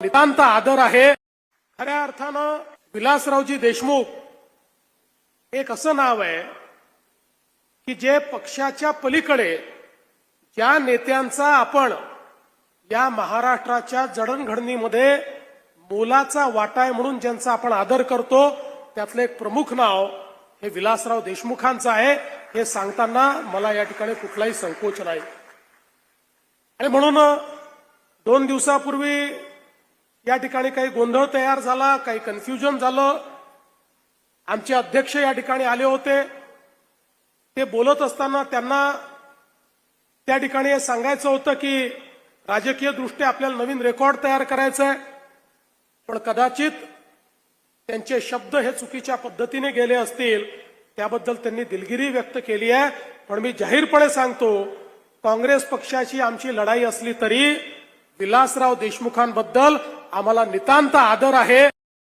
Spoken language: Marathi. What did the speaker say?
नितांत आदर आहे। खऱ्या अर्थानं विलासरावजी देशमुख एक असं नाव आहे की जे पक्षाच्या पलीकडे ज्या नेत्यांचा आपण या महाराष्ट्राच्या जडणघडणीमध्ये मोलाचा वाटा आहे म्हणून ज्यांचा आपण आदर करतो त्यातलं एक प्रमुख नाव हे विलासराव देशमुखांचं आहे। हे सांगताना मला या ठिकाणी कुठलाही संकोच नाही। आणि म्हणून 2 दिवसापूर्वी या ठिकाणी काही गोंधळ तयार झाला, काही कन्फ्युजन झालं। आमचे अध्यक्ष या ठिकाणी आले होते। ते बोलत असताना त्यांना त्या ठिकाणी हे सांगायचं होतं की राजकीय दृष्ट्या आपल्याला नवीन रेकॉर्ड तयार करायचा आहे, पण कदाचित त्यांचे शब्द हे चुकीच्या पद्धतीने गेले असतील, त्याबद्दल त्यांनी दिलगिरी व्यक्त केली आहे। पण मी जाहीरपणे सांगतो, काँग्रेस पक्षाची आमची लढाई असली तरी विलासराव देशमुखांबद्दल आम्हाला नितांत आदर आहे।